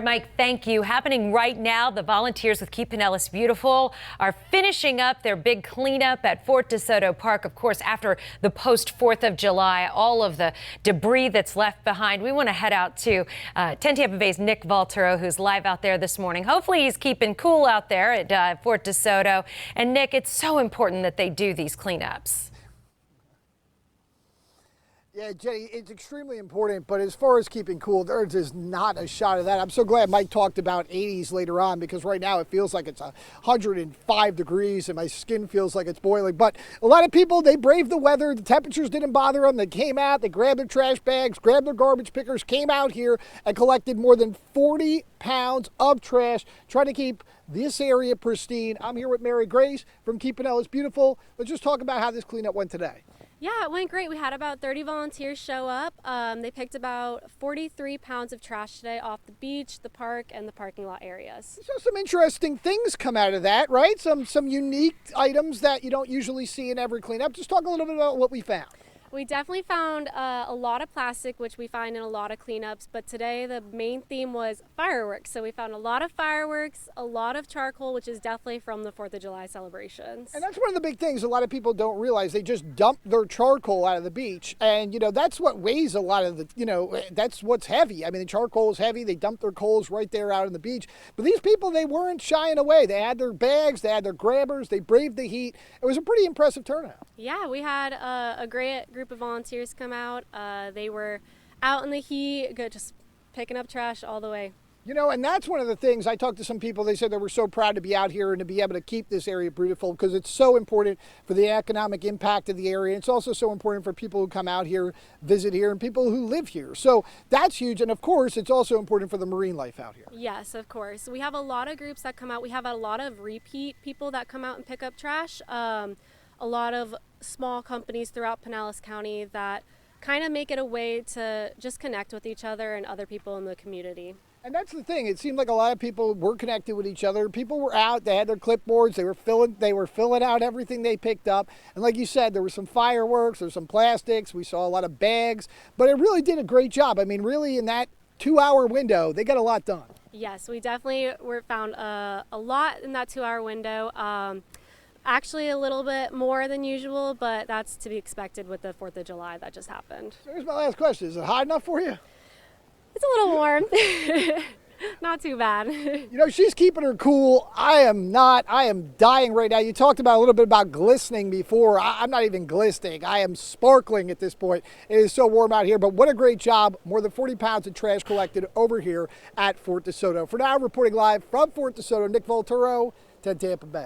Mike, thank you. Happening right now, the volunteers with Keep Pinellas Beautiful are finishing up their big cleanup at Fort DeSoto Park. Of course, after the post-4th of July, all of the debris that's left behind. We want to head out to 10 Tampa Bay's Nick Valtero, who's live out there this morning. Hopefully he's keeping cool out there at Fort DeSoto. And Nick, it's so important that they do these cleanups. Yeah, Jenny, it's extremely important, but as far as keeping cool, there is not a shot of that. I'm so glad Mike talked about 80s later on, because right now it feels like it's 105 degrees and my skin feels like it's boiling. But a lot of people, they braved the weather. The temperatures didn't bother them. They came out, they grabbed their trash bags, grabbed their garbage pickers, came out here and collected more than 40 pounds of trash, trying to keep this area pristine. I'm here with Mary Grace from Keep Pinellas Beautiful. Let's just talk about how this cleanup went today. Yeah, it went great. We had about 30 volunteers show up. They picked about 43 pounds of trash today off the beach, the park, and the parking lot areas. So some interesting things come out of that, right? Some unique items that you don't usually see in every cleanup. Just talk a little bit about what we found. We definitely found a lot of plastic, which we find in a lot of cleanups, but today the main theme was fireworks. So we found a lot of fireworks, a lot of charcoal, which is definitely from the 4th of July celebrations. And that's one of the big things a lot of people don't realize. They just dump their charcoal out of the beach, and that's what weighs a lot of the, that's what's heavy. I mean, the charcoal is heavy. They dump their coals right there out on the beach. But these people, they weren't shying away. They had their bags, they had their grabbers, they braved the heat. It was a pretty impressive turnout. Yeah, we had a great group of volunteers come out. They were out in the heat, just picking up trash all the way. And that's one of the things. I talked to some people. They said they were so proud to be out here and to be able to keep this area beautiful, because it's so important for the economic impact of the area. It's also so important for people who come out here, visit here, and people who live here. So that's huge. And of course, it's also important for the marine life out here. Yes, of course. We have a lot of groups that come out. We have a lot of repeat people that come out and pick up trash. A lot of small companies throughout Pinellas County that kind of make it a way to just connect with each other and other people in the community. And that's the thing. It seemed like a lot of people were connected with each other. People were out. They had their clipboards. They were filling out everything they picked up. And like you said, there were some fireworks. There was some plastics. We saw a lot of bags. But it really did a great job. I mean, really, in that 2-hour window, they got a lot done. Yes, we definitely found a lot in that 2-hour window. Actually a little bit more than usual, but that's to be expected with the 4th of July that just happened. So here's my last question. Is it hot enough for you? It's a little warm. Not too bad. She's keeping her cool. I am not. I am dying right now. You talked about a little bit about glistening before. I'm not even glistening. I am sparkling at this point. It is so warm out here, but what a great job. More than 40 pounds of trash collected over here at Fort DeSoto. For now, reporting live from Fort DeSoto, Nick Valtero, 10 Tampa Bay.